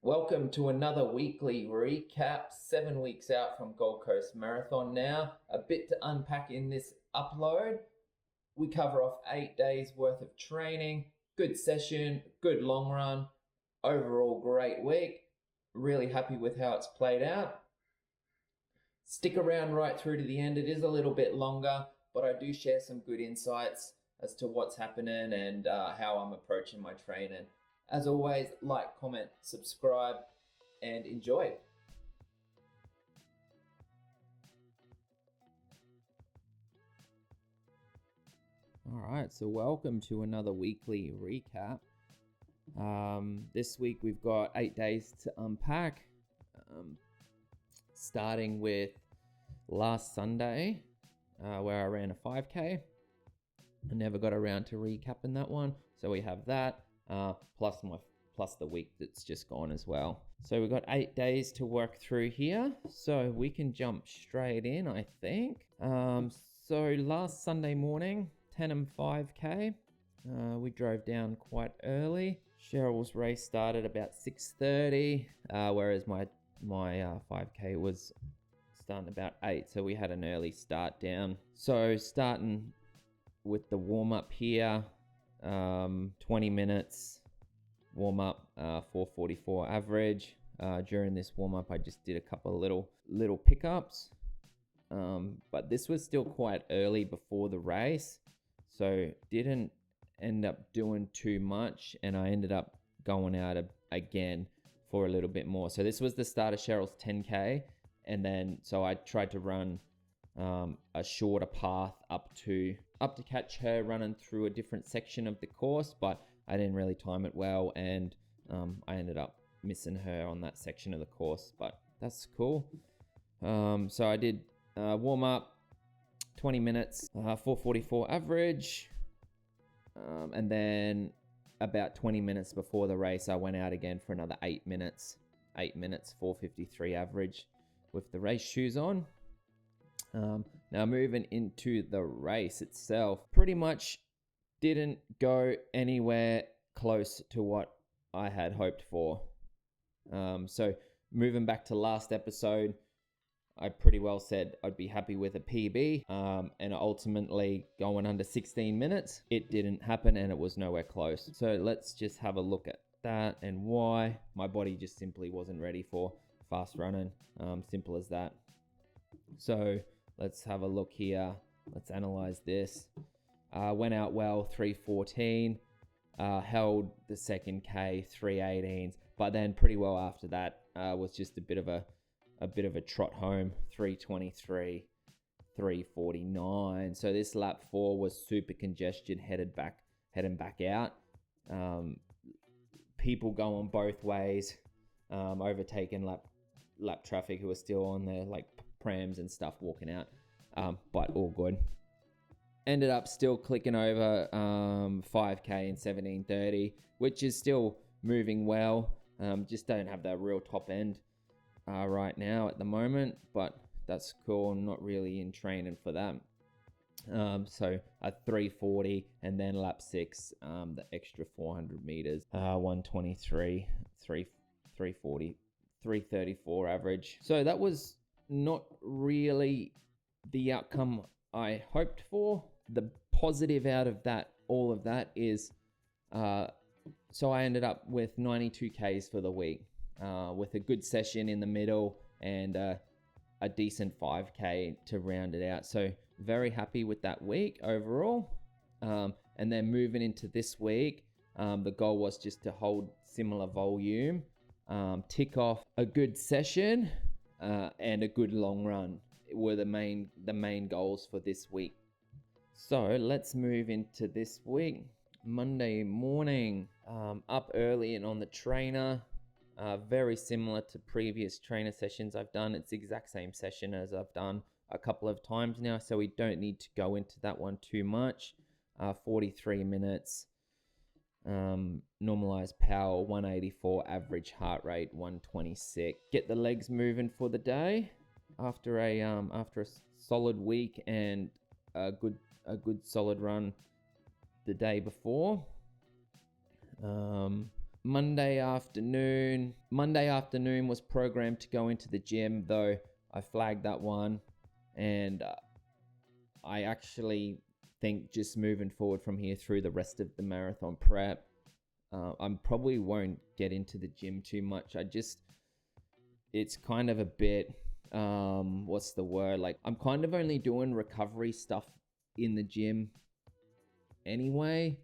Welcome to another weekly recap. 7 weeks out from Gold Coast Marathon now. A bit to unpack in this upload. We cover off 8 days worth of training. Good session, good long run. Overall, great week. Really happy with how it's played out. Stick around right through to the end. It is a little bit longer, but I do share some good insights as to what's happening and how I'm approaching my training. As always, like, comment, subscribe, and enjoy. All right, so welcome to another weekly recap. This week we've got 8 days to unpack, starting with last Sunday, where I ran a 5K. I never got around to recapping that one, so we have that. Plus the week that's just gone as well. So we've got 8 days to work through here, so we can jump straight in, I think. So last Sunday morning, Tannum 5K, we drove down quite early. Cheryl's race started about 6:30, whereas my 5K was starting about 8, so we had an early start down. So starting with the warm-up here, 20 minutes warm up, 4:44 average. During this warm up I just did a couple of little pickups, but this was still quite early before the race, so didn't end up doing too much, and I ended up going out again for a little bit more. So this was the start of Cheryl's 10K, and then so I tried to run a shorter path up to catch her running through a different section of the course, but I didn't really time it well, and I ended up missing her on that section of the course, but that's cool. So I did warm up, 20 minutes, 4:44 average, and then about 20 minutes before the race I went out again for another 8 minutes, 4:53 average with the race shoes on. Now moving into the race itself, pretty much didn't go anywhere close to what I had hoped for. So moving back to last episode, I pretty well said I'd be happy with a PB, and ultimately going under 16 minutes. It didn't happen, and it was nowhere close. So let's just have a look at that and why. My body just simply wasn't ready for fast running. Simple as that. So let's have a look here. Let's analyze this. Went out well, 3:14. Held the second K, 3:18s, but then pretty well after that was just a bit of a trot home, 3:23, 3:49. So this lap 4 was super congested, heading back out. People going both ways, overtaking lap traffic who are still on there, like prams and stuff walking out, but all good. Ended up still clicking over 5K in 17:30, which is still moving well. Just don't have that real top end right now at the moment, but that's cool. I'm not really in training for that. So at 3:40, and then lap 6, the extra 400 meters, 1:23, 3:40, 3:34 average. So that was not really the outcome I hoped for. The positive out of that, all of that, is so I ended up with 92 Ks for the week, with a good session in the middle and a decent 5K to round it out. So very happy with that week overall. And then moving into this week, the goal was just to hold similar volume, tick off a good session, and a good long run were the main goals for this week. So let's move into this week. Monday morning, up early and on the trainer, very similar to previous trainer sessions I've done. It's the exact same session as I've done a couple of times now, so we don't need to go into that one too much. 43 minutes, normalized power 184, average heart rate 126. Get the legs moving for the day after a solid week and a good solid run the day before. Monday afternoon was programmed to go into the gym, though I flagged that one. And I actually think just moving forward from here through the rest of the marathon prep, I probably won't get into the gym too much. It's kind of a bit, what's the word? Like, I'm kind of only doing recovery stuff in the gym anyway.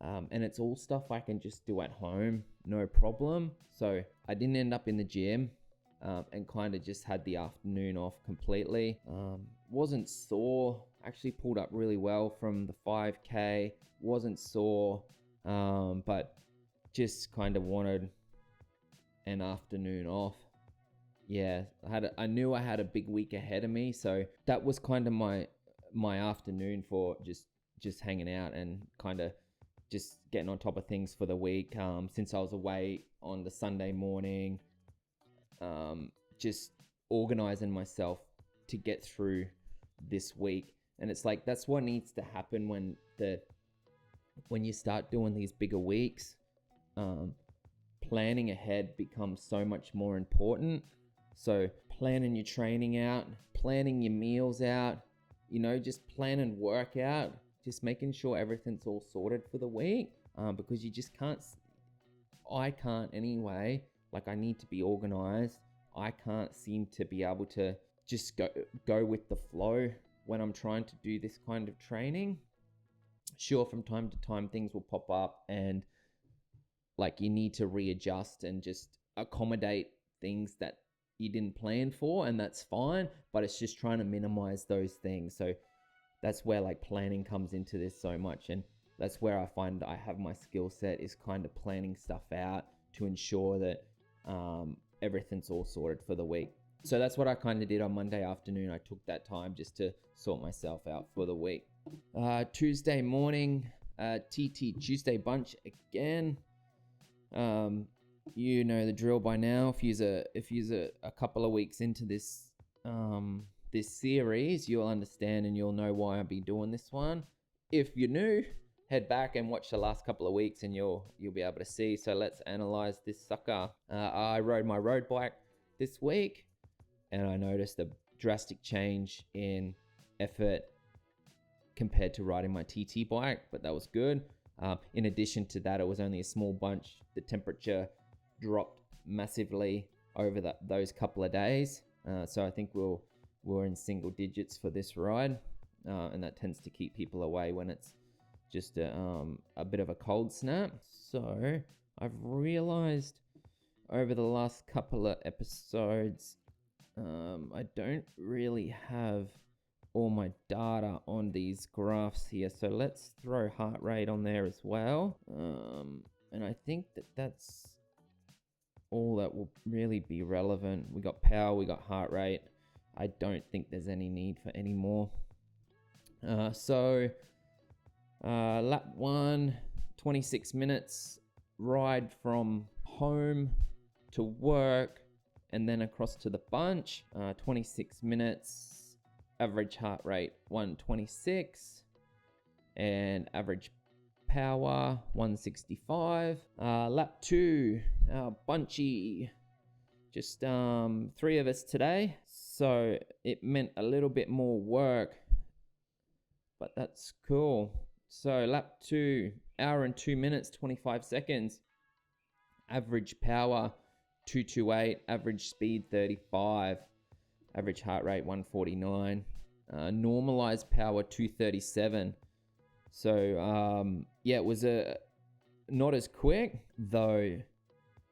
And it's all stuff I can just do at home, no problem. So I didn't end up in the gym, and kind of just had the afternoon off completely. Wasn't sore, actually pulled up really well from the 5K, wasn't sore, but just kind of wanted an afternoon off. Yeah, I knew I had a big week ahead of me, so that was kind of my afternoon for just hanging out and kind of just getting on top of things for the week. Since I was away on the Sunday morning, just organizing myself to get through this week. And it's like, that's what needs to happen when you start doing these bigger weeks. Planning ahead becomes so much more important. So planning your training out, planning your meals out, just planning workout, just making sure everything's all sorted for the week, because you just can't, I can't anyway, like I need to be organized. I can't seem to be able to just go with the flow when I'm trying to do this kind of training. Sure, from time to time things will pop up and like you need to readjust and just accommodate things that you didn't plan for, and that's fine, but it's just trying to minimize those things. So that's where like planning comes into this so much, and that's where I find I have my skill set, is kind of planning stuff out to ensure that everything's all sorted for the week. So that's what I kind of did on Monday afternoon. I took that time just to sort myself out for the week. Tuesday morning, TT Tuesday bunch again. You know the drill by now. If you're a couple of weeks into this this series, you'll understand and you'll know why I'll be doing this one. If you're new, head back and watch the last couple of weeks and you'll be able to see. So let's analyze this sucker. I rode my road bike this week and I noticed a drastic change in effort compared to riding my TT bike, but that was good. In addition to that, it was only a small bunch. The temperature dropped massively over those couple of days. So I think we're in single digits for this ride. And that tends to keep people away when it's just a bit of a cold snap. So I've realized over the last couple of episodes, I don't really have all my data on these graphs here. So let's throw heart rate on there as well. And I think that's all that will really be relevant. We got power, we got heart rate. I don't think there's any need for any more. So lap 1, 26 minutes, ride from home to work and then across to the bunch. 26 minutes, average heart rate 126 and average power 165. Lap 2, bunchy, just 3 of us today, so it meant a little bit more work, but that's cool. So lap 2, hour and 2 minutes 25 seconds, average power 228, average speed 35, average heart rate 149, normalized power 237. So yeah, it was not as quick, though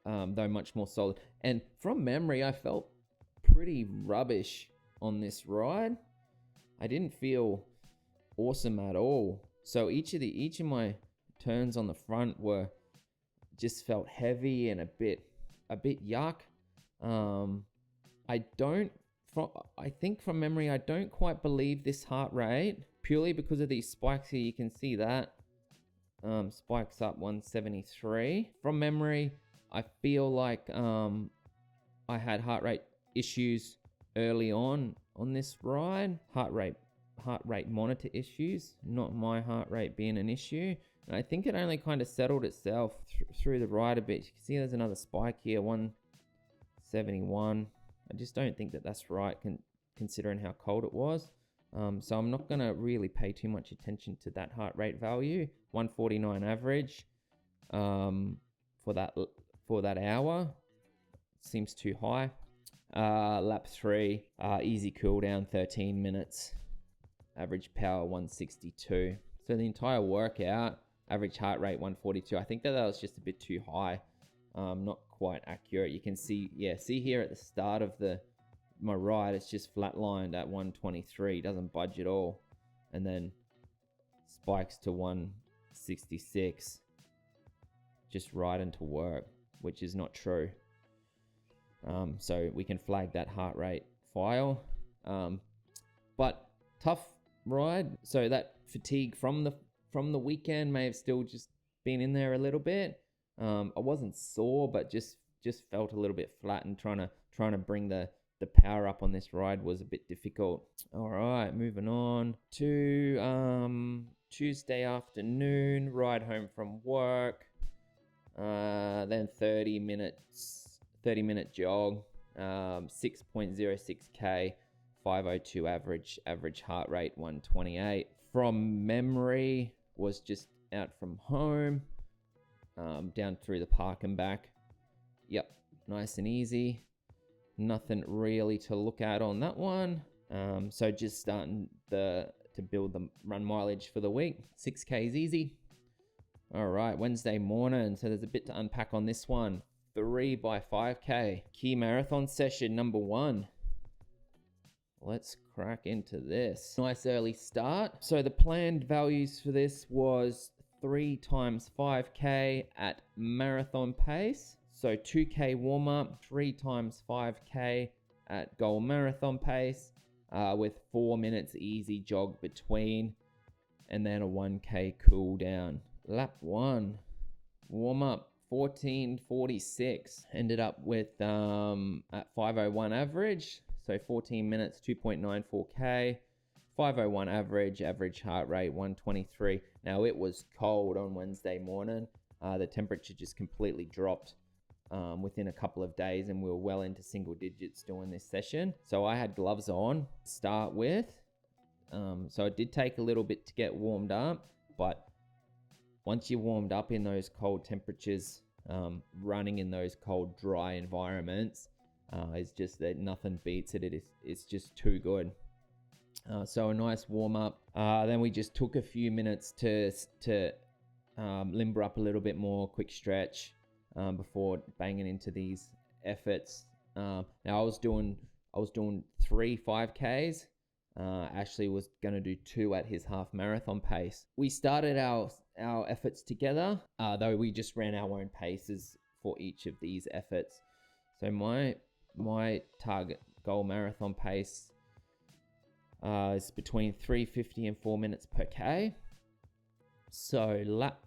much more solid. And from memory, I felt pretty rubbish on this ride. I didn't feel awesome at all. So each of my turns on the front were just felt heavy and a bit yuck. I think from memory, I don't quite believe this heart rate, purely because of these spikes here. You can see that spikes up 173. From memory, I feel like I had heart rate issues early on this ride. Heart rate monitor issues, not my heart rate being an issue. And I think it only kind of settled itself through the ride a bit. You can see there's another spike here, 171. I just don't think that that's right considering how cold it was. So I'm not going to really pay too much attention to that heart rate value. 149 average for that hour seems too high. Lap 3, easy cool down, 13 minutes. Average power 162. So the entire workout, average heart rate 142. I think that was just a bit too high. Not quite accurate. You can see here at the start of my ride, it's just flatlined at 123, doesn't budge at all, and then spikes to 166 just right into work, which is not true. So we can flag that heart rate file, but tough ride. So that fatigue from the weekend may have still just been in there a little bit. I wasn't sore, but just felt a little bit flat, and trying to bring the power up on this ride was a bit difficult. All right, moving on to Tuesday afternoon, ride home from work, then 30 minute jog, 6.06k, 502 average heart rate 128. From memory, was just out from home, down through the park and back. Yep, nice and easy. Nothing really to look at on that one. So just starting to build the run mileage for the week. 6K is easy. All right, Wednesday morning. So there's a bit to unpack on this one. 3x5K. Key marathon session number 1. Let's crack into this. Nice early start. So the planned values for this was 3 times 5K at marathon pace. So 2K warm up, 3 times 5K at goal marathon pace, with 4 minutes easy jog between, and then a 1K cool down. Lap 1, warm up, 14:46. Ended up with at 5:01 average, so 14 minutes, 2.94K. 5:01 average heart rate 123. Now it was cold on Wednesday morning. The temperature just completely dropped within a couple of days, and we were well into single digits doing this session. So I had gloves on to start with. So it did take a little bit to get warmed up, but once you're warmed up in those cold temperatures, running in those cold, dry environments, is just that nothing beats it. It's just too good. So a nice warm up. Then we just took a few minutes to limber up a little bit more, quick stretch, before banging into these efforts. Now I was doing 3 5Ks. Ashley was going to do 2 at his half marathon pace. We started our efforts together, though we just ran our own paces for each of these efforts. So my target goal marathon pace is between 3:50 and 4 minutes per K. So lap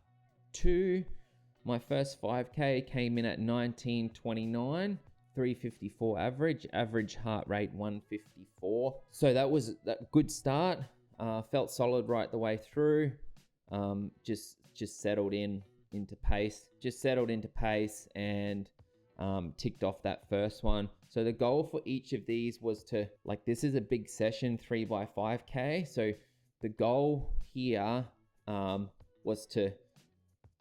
2, my first 5K came in at 19:29, 3:54 average heart rate 154. So that was a good start. Felt solid right the way through. Just settled into pace. And ticked off that first one. So the goal for each of these was to, this is a big session, 3x5K. So the goal here was to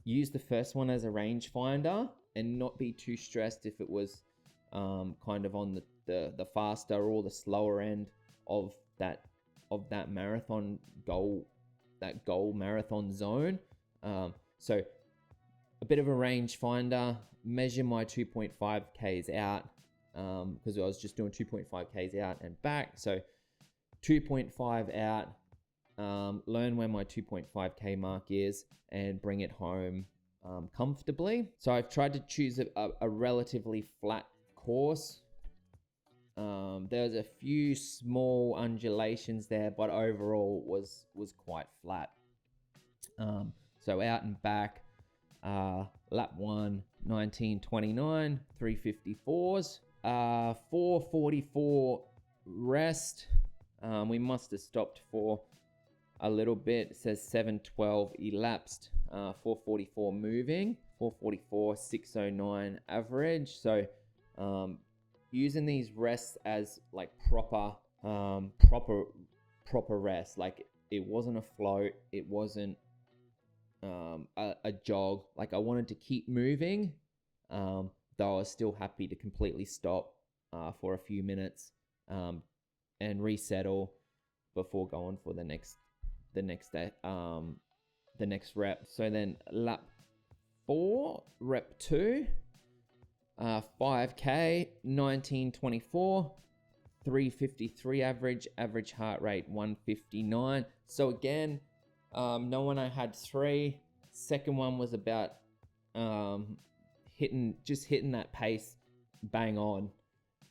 use the first one as a rangefinder and not be too stressed if it was kind of on the faster or the slower end of that marathon goal, that goal marathon zone. So a bit of a rangefinder, measure my 2.5Ks out, because I was just doing 2.5Ks out and back. So 2.5 out, learn where my 2.5K mark is and bring it home comfortably. So I've tried to choose a relatively flat course. There's a few small undulations there, but overall was quite flat. So out and back, lap 1, 19:29, 3:54s, 4:44 rest. We must have stopped for a little bit. It says 7:12 elapsed, 4:44 moving, 4:44, 6:09 average. So using these rests as like proper rest. Like it wasn't a float, it wasn't a jog. Like I wanted to keep moving, though I was still happy to completely stop for a few minutes and resettle before going for the next rep. So then lap 4, rep 2, 5k, 19:24, 3:53 average heart rate 159. So again, no one, I had 3. Second one was about hitting that pace bang on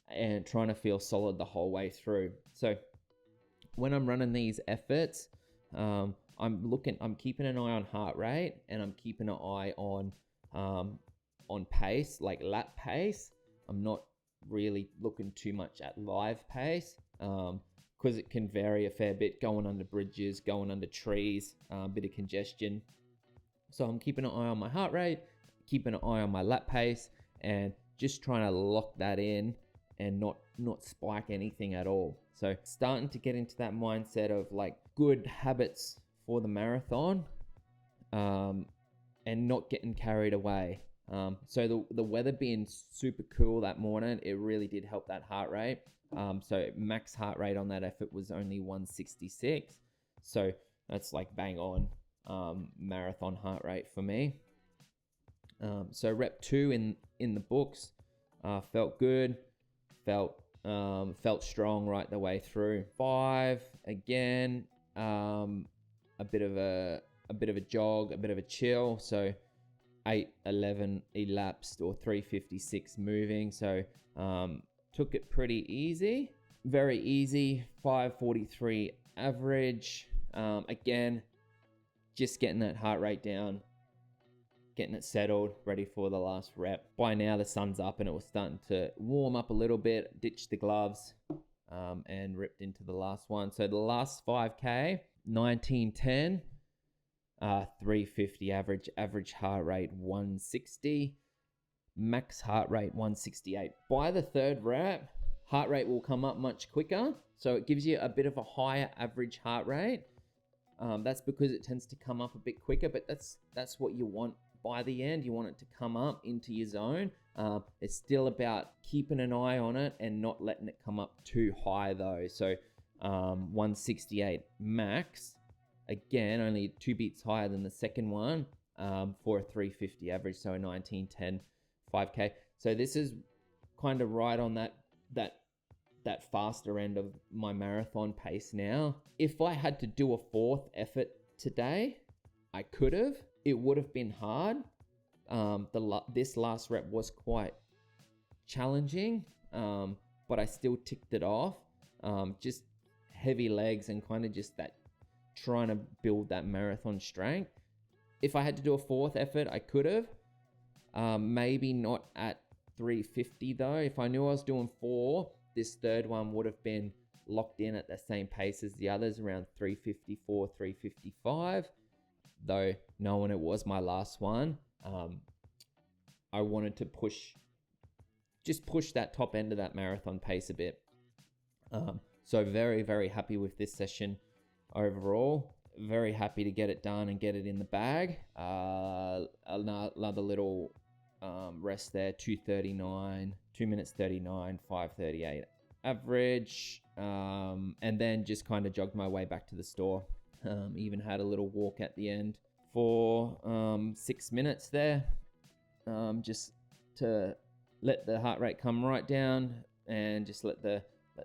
and trying to feel solid the whole way through. So when I'm running these efforts, I'm keeping an eye on heart rate, and I'm keeping an eye on pace, like lap pace. I'm not really looking too much at live pace, because it can vary a fair bit, going under bridges, going under trees, a bit of congestion. So I'm keeping an eye on my heart rate, keeping an eye on my lap pace, and just trying to lock that in and not spike anything at all. So starting to get into that mindset of like good habits for the marathon, and not getting carried away. So the weather being super cool that morning, it really did help that heart rate. So max heart rate on that effort was only 166. So that's like bang on marathon heart rate for me. So rep 2 in the books, felt good, felt strong right the way through. 5 again, a bit of a jog, a bit of a chill. So 8:11 elapsed, or 3:56 moving. So took it pretty easy, very easy. 5:43 average. Again, just getting that heart rate down, getting it settled, ready for the last rep. By now the sun's up and it was starting to warm up a little bit. Ditched the gloves and ripped into the last one. So the last 5k, 19:10, 350 average heart rate 160, max heart rate 168. By the third rep, heart rate will come up much quicker, so it gives you a bit of a higher average heart rate. That's because it tends to come up a bit quicker, but that's what you want. By the end, you want it to come up into your zone. It's still about keeping an eye on it and not letting it come up too high though. So 168 max, again, only 2 beats higher than the second one, for a 350 average, so a 19:10 5k. So this is kind of right on that faster end of my marathon pace now. If I had to do a 4th effort today, I could have. It would have been hard. This last rep was quite challenging, but I still ticked it off. Just heavy legs and kind of just that trying to build that marathon strength. If I had to do a 4th effort, I could have. Maybe not at 350 though. If I knew I was doing 4, this third one would have been locked in at the same pace as the others, around 354, 355. Though knowing it was my last one, I wanted to push that top end of that marathon pace a bit. So very, very happy with this session overall. Very happy to get it done and get it in the bag. Another little rest there, 2:39, 2 minutes 39, 5:38 average, and then just kind of jogged my way back to the store. Even had a little walk at the end for 6 minutes there, just to let the heart rate come right down and just let the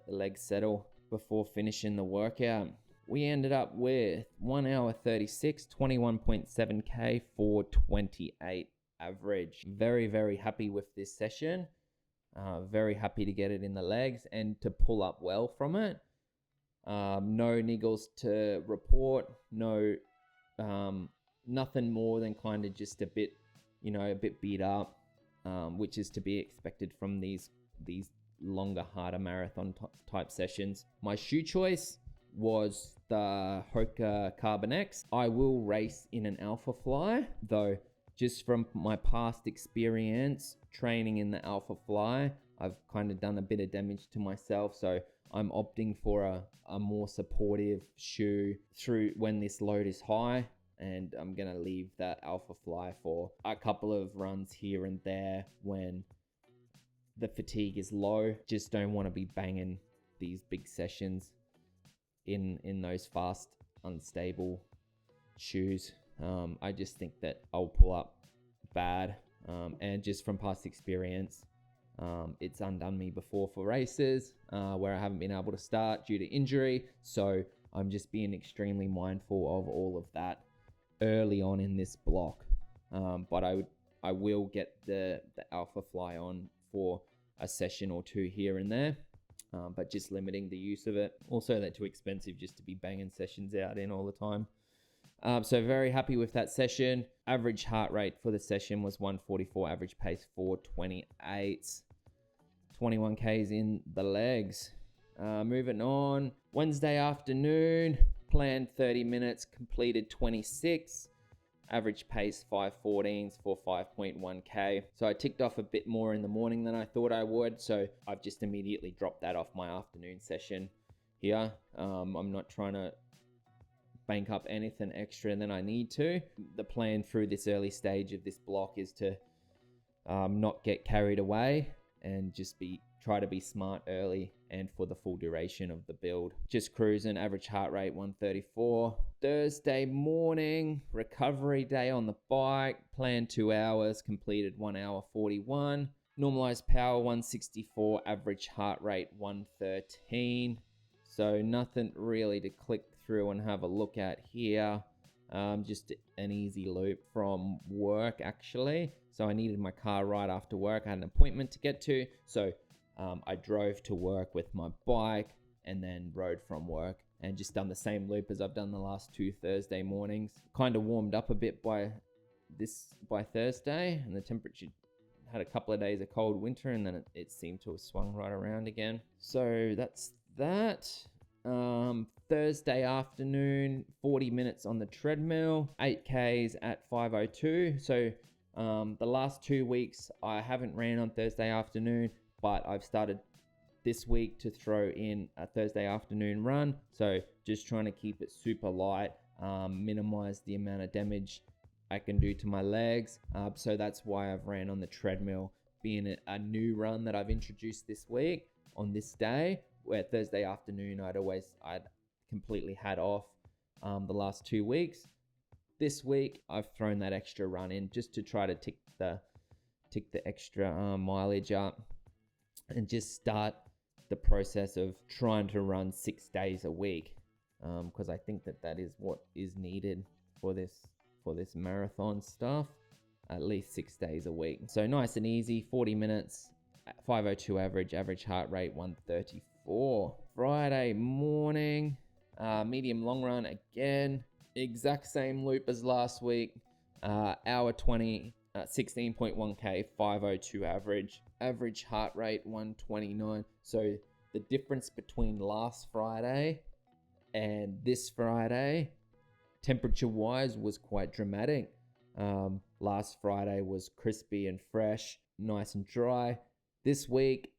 legs settle before finishing the workout. We ended up with 1 hour 36, 21.7k, 428 average. Very, very happy with this session. Very happy to get it in the legs and to pull up well from it. No niggles to report. No, nothing more than kind of just a bit beat up, which is to be expected from these longer, harder marathon type sessions. My shoe choice, was the Hoka Carbon X. I will race in an Alpha Fly, though just from my past experience training in the Alpha Fly, I've kind of done a bit of damage to myself. So I'm opting for a more supportive shoe through when this load is high. And I'm going to leave that Alpha Fly for a couple of runs here and there when the fatigue is low. Just don't want to be banging these big sessions in those fast, unstable shoes. I just think that I'll pull up bad. And just from past experience, it's undone me before for races where I haven't been able to start due to injury. So I'm just being extremely mindful of all of that early on in this block. But I will get the Alpha Fly on for a session or two here and there, but just limiting the use of it. Also, they're too expensive just to be banging sessions out in all the time. So very happy with that session. Average heart rate for the session was 144, average pace 428, 21 Ks in the legs. Moving on, Wednesday afternoon, planned 30 minutes, completed 26. Average pace 5:14s for 5.1k. So I ticked off a bit more in the morning than I thought I would. So I've just immediately dropped that off my afternoon session here. I'm not trying to bank up anything extra than I need to. The plan through this early stage of this block is to not get carried away and just try to be smart early and for the full duration of the build. Just cruising, average heart rate 134. Thursday morning, recovery day on the bike, planned 2 hours, completed 1 hour 41. Normalized power 164, average heart rate 113. So nothing really to click through and have a look at here. Just an easy loop from work actually. So I needed my car right after work. I had an appointment to get to. So I drove to work with my bike and then rode from work and just done the same loop as I've done the last 2 Thursday mornings. Kind of warmed up a bit by Thursday, and the temperature had a couple of days of cold winter, and then it seemed to have swung right around again. So that's that. Thursday afternoon, 40 minutes on the treadmill, 8Ks at 5:02. So the last 2 weeks I haven't ran on Thursday afternoon, but I've started this week to throw in a Thursday afternoon run. So just trying to keep it super light, minimize the amount of damage I can do to my legs. So that's why I've ran on the treadmill, being a new run that I've introduced this week on this day, where Thursday afternoon I'd completely had off the last 2 weeks. This week I've thrown that extra run in just to try to tick the extra mileage up and just start the process of trying to run 6 days a week, because I think that is what is needed for this marathon stuff, at least 6 days a week. So nice and easy, 40 minutes, 5:02 average heart rate 134. Friday morning, medium long run again, exact same loop as last week, hour 20, 16.1k, 5:02 average heart rate 129. So the difference between last Friday and this Friday, temperature wise, was quite dramatic. Last Friday was crispy and fresh, nice and dry. This week,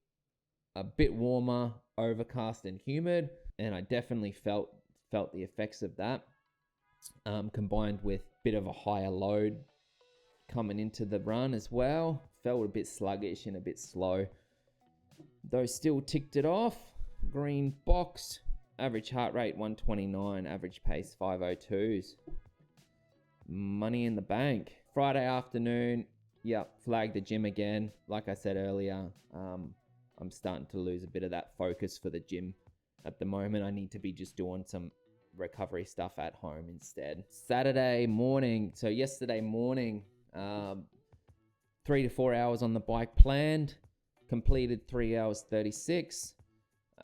a bit warmer, overcast and humid, and I definitely felt the effects of that, combined with a bit of a higher load coming into the run as well. Felt a bit sluggish and a bit slow, though still ticked it off. Green box, average heart rate 129, average pace 5:02s. Money in the bank. Friday afternoon, flagged the gym again. Like I said earlier, I'm starting to lose a bit of that focus for the gym at the moment. I need to be just doing some recovery stuff at home instead. Saturday morning, so yesterday morning, 3 to 4 hours on the bike planned, completed 3 hours 36,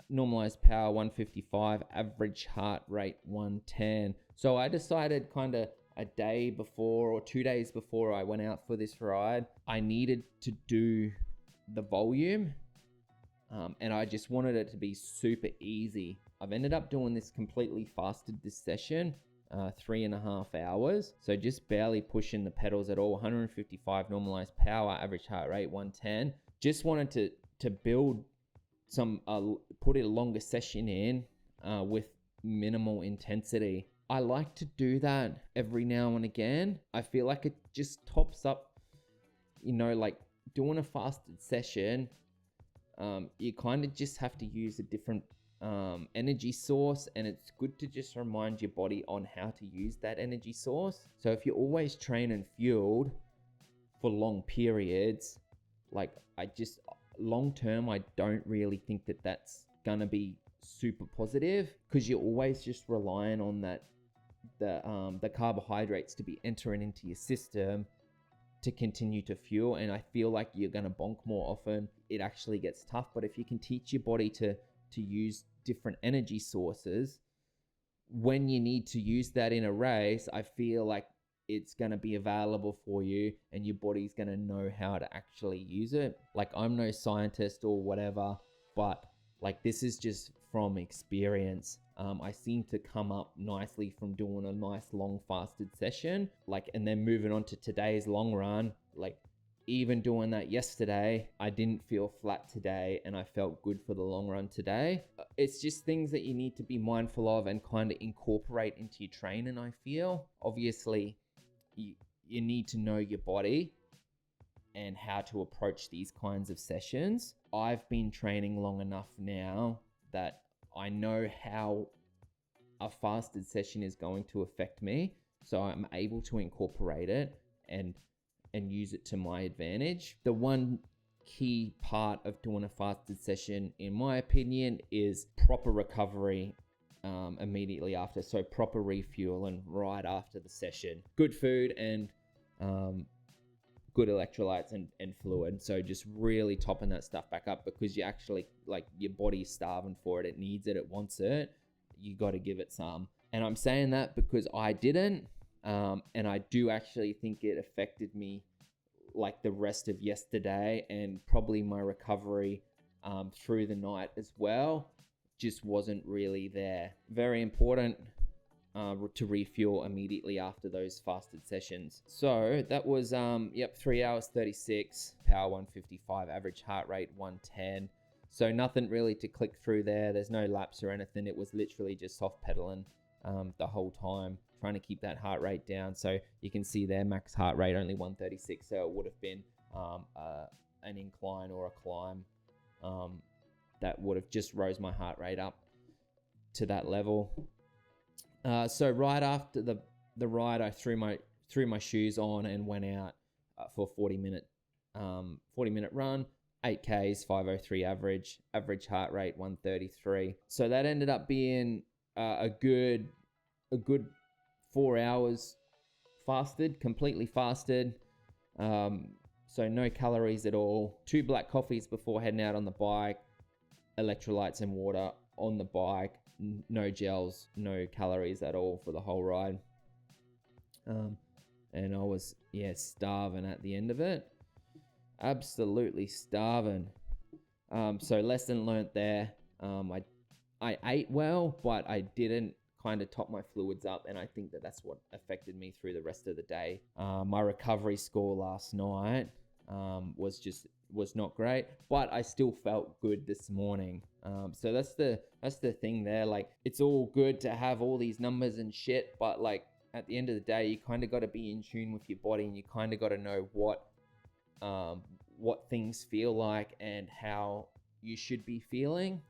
normalized power 155, average heart rate 110. So I decided kind of a day before or 2 days before I went out for this ride, I needed to do the volume, and I just wanted it to be super easy I've ended up doing this completely fasted this session, 3.5 hours. So just barely pushing the pedals at all. 155 normalized power, average heart rate 110. Just wanted to build some, put a longer session in with minimal intensity. I like to do that every now and again. I feel like it just tops up, like doing a fasted session. You kind of just have to use a different energy source, and it's good to just remind your body on how to use that energy source. So if you're always trained and fueled for long periods, like long term, I don't really think that that's gonna be super positive, because you're always just relying on the carbohydrates to be entering into your system to continue to fuel. And I feel like you're gonna bonk more often. It actually gets tough. But if you can teach your body to use different energy sources when you need to use that in a race, I feel like it's going to be available for you, and your body's going to know how to actually use it. Like, I'm no scientist or whatever, but like, this is just from experience. I seem to come up nicely from doing a nice long fasted session, and then moving on to today's long run. Like, even doing that yesterday, I didn't feel flat today, and I felt good for the long run today. It's just things that you need to be mindful of and kind of incorporate into your training, I feel. Obviously, you need to know your body and how to approach these kinds of sessions. I've been training long enough now that I know how a fasted session is going to affect me, so I'm able to incorporate it and use it to my advantage. The one key part of doing a fasted session, in my opinion, is proper recovery immediately after. So proper refueling right after the session. Good food and good electrolytes and fluid. So just really topping that stuff back up, because you actually, your body's starving for it. It needs it. It wants it. You got to give it some. And I'm saying that because I didn't. And I do actually think it affected me like the rest of yesterday, and probably my recovery through the night as well just wasn't really there. Very important to refuel immediately after those fasted sessions. So that was 3 hours 36, power 155, average heart rate 110. So nothing really to click through there. There's no laps or anything. It was literally just soft pedaling the whole time, trying to keep that heart rate down. So you can see there, max heart rate only 136. So it would have been an incline or a climb that would have just rose my heart rate up to that level. So right after the ride, I threw my shoes on and went out for a 40-minute run. 8Ks, 503 average heart rate 133. So that ended up being a good 4 hours fasted, completely fasted. So no calories at all. 2 black coffees before heading out on the bike, electrolytes and water on the bike, no gels, no calories at all for the whole ride. And I was starving at the end of it. Absolutely starving. So lesson learnt there. I ate well, but I didn't kind of top my fluids up, and I think that's what affected me through the rest of the day. My recovery score last night was not great, but I still felt good this morning. So that's the thing there. Like, it's all good to have all these numbers and shit, but like at the end of the day, you kind of got to be in tune with your body, and you kind of got to know what things feel like and how you should be feeling.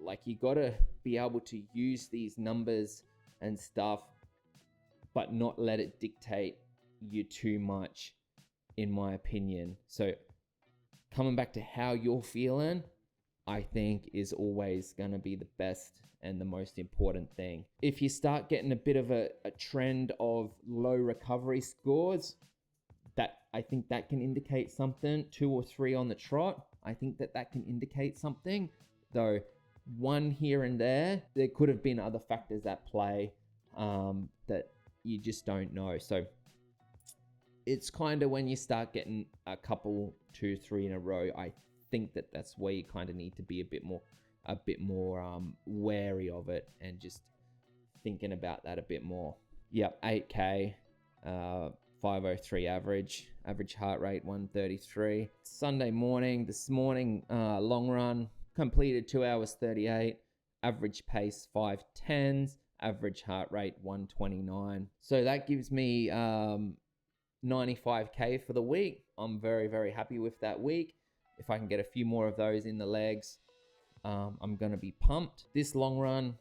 Like, you got to be able to use these numbers and stuff, but not let it dictate you too much, in my opinion. So coming back to how you're feeling, I think is always going to be the best and the most important thing. If you start getting a bit of a trend of low recovery scores, I think that can indicate something. 2 or 3 on the trot, I think that can indicate something. Though 1 here and there could have been other factors at play that you just don't know. So it's kind of when you start getting a couple, 2, 3 in a row, I think that's where you kind of need to be a bit more a bit more wary of it and just thinking about that a bit more. Yep, 8K, 503 average heart rate 133. Sunday morning, this morning, long run, completed 2 hours 38, average pace 5:10s, average heart rate 129. So that gives me 95K for the week. I'm very, very happy with that week. If I can get a few more of those in the legs, I'm going to be pumped. This long run,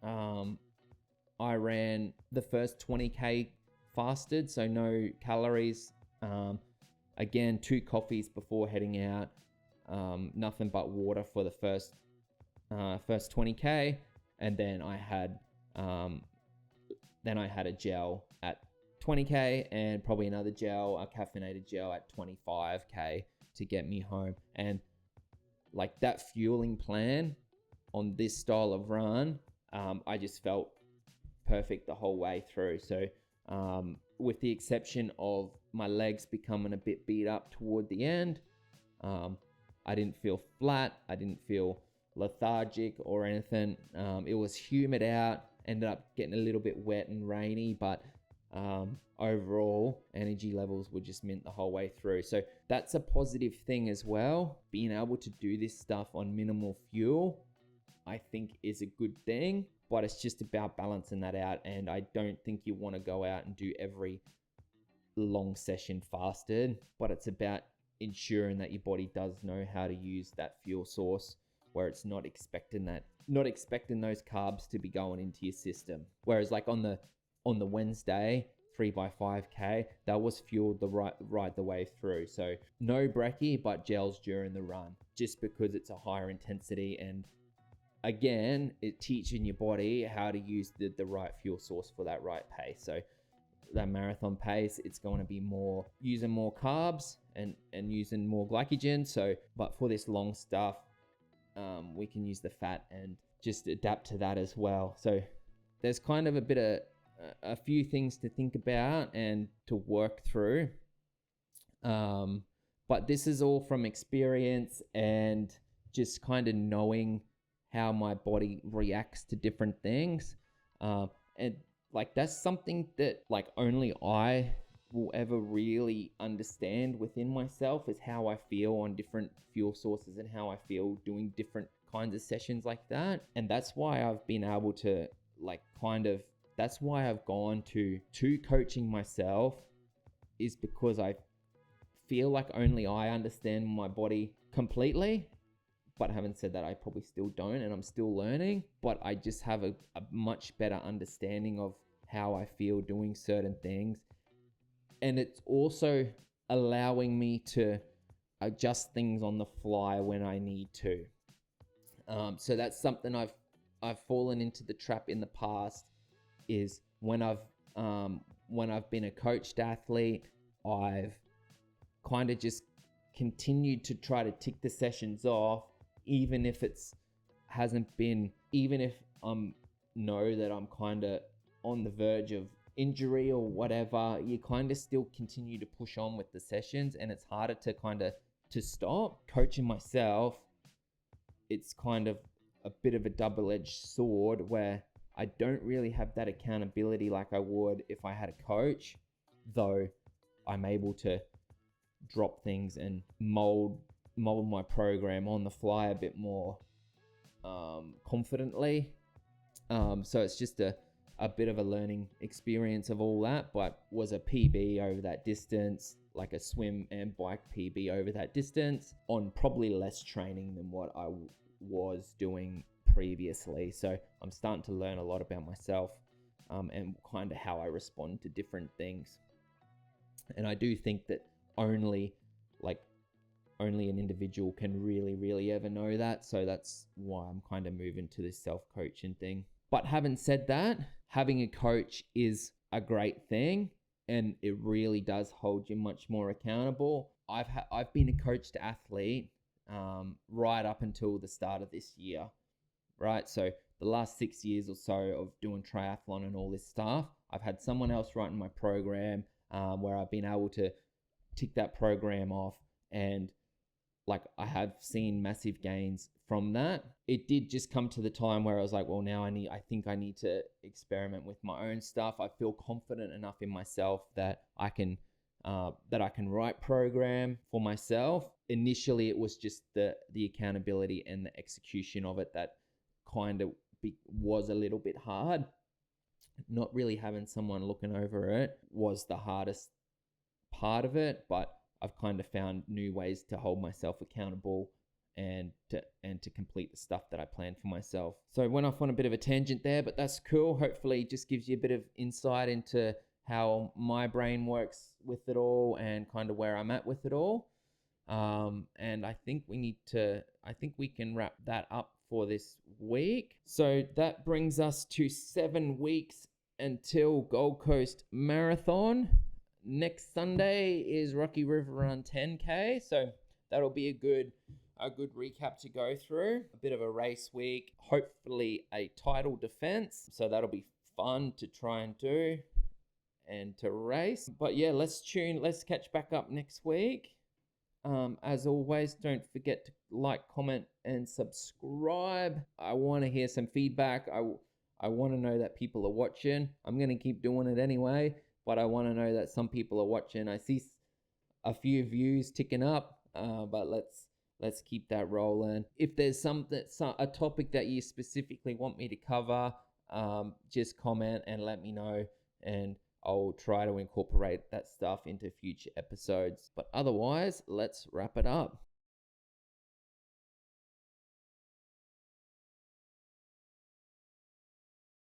I ran the first 20K fasted, so no calories. Again, 2 coffees before heading out. Nothing but water for the first 20K, and then I had a gel at 20K and probably another gel, a caffeinated gel at 25K to get me home. And like that fueling plan on this style of run, I just felt perfect the whole way through. So with the exception of my legs becoming a bit beat up toward the end, I didn't feel flat, I didn't feel lethargic or anything. It was humid out, ended up getting a little bit wet and rainy, but overall energy levels were just mint the whole way through. So that's a positive thing as well. Being able to do this stuff on minimal fuel, I think, is a good thing, but it's just about balancing that out. And I don't think you want to go out and do every long session fasted, but it's about ensuring that your body does know how to use that fuel source where it's not expecting those carbs to be going into your system. Whereas like on the Wednesday 3x5K, that was fueled the right the way through. So no brekkie, but gels during the run, just because it's a higher intensity. And again, it teaching your body how to use the right fuel source for that right pace. So that marathon pace, it's going to be more using more carbs and using more glycogen. So, but for this long stuff, we can use the fat and just adapt to that as well. So there's kind of a few things to think about and to work through. But this is all from experience and just kind of knowing how my body reacts to different things. And like, that's something that like only I will ever really understand within myself, is how I feel on different fuel sources and how I feel doing different kinds of sessions like that. And that's why I've been able to that's why I've gone to coaching myself, is because I feel like only I understand my body completely. But having said that, I probably still don't, and I'm still learning, but I just have a much better understanding of how I feel doing certain things. And it's also allowing me to adjust things on the fly when I need to. So that's something I've fallen into the trap in the past, is when I've been a coached athlete, I've kind of just continued to try to tick the sessions off, even if I'm know that I'm kind of on the verge of injury or whatever, you kind of still continue to push on with the sessions, and it's harder to stop. Coaching myself, it's kind of a bit of a double-edged sword, where I don't really have that accountability like I would if I had a coach, though I'm able to drop things and mold my program on the fly a bit more confidently. So it's just a bit of a learning experience of all that, but was a PB over that distance, like a swim and bike PB over that distance, on probably less training than what I was doing previously. So I'm starting to learn a lot about myself and kind of how I respond to different things. And I do think that only an individual can really ever know that. So that's why I'm kind of moving to this self-coaching thing. But having said that, having a coach is a great thing, and it really does hold you much more accountable. I've been a coached athlete right up until the start of this year, right? So the last 6 years or so of doing triathlon and all this stuff, I've had someone else writing my program, where I've been able to tick that program off and like I have seen massive gains from that. It did just come to the time where I was like, well, now I think I need to experiment with my own stuff. I feel confident enough in myself that I can write program for myself. Initially, it was just the accountability and the execution of it that kind of was a little bit hard. Not really having someone looking over it was the hardest part of it, but I've kind of found new ways to hold myself accountable and to complete the stuff that I planned for myself. So I went off on a bit of a tangent there, but that's cool. Hopefully it just gives you a bit of insight into how my brain works with it all and kind of where I'm at with it all. And I think we can wrap that up for this week. So that brings us to 7 weeks until Gold Coast Marathon. Next Sunday is Rocky River Run 10K. So that'll be a good recap to go through. A bit of a race week, hopefully a title defense. So that'll be fun to try and do and to race. But yeah, let's catch back up next week. As always, don't forget to like, comment, and subscribe. I want to hear some feedback. I want to know that people are watching. I'm going to keep doing it anyway, but I want to know that some people are watching. I see a few views ticking up, but let's keep that rolling. If there's a topic that you specifically want me to cover, just comment and let me know, and I'll try to incorporate that stuff into future episodes. But otherwise, let's wrap it up.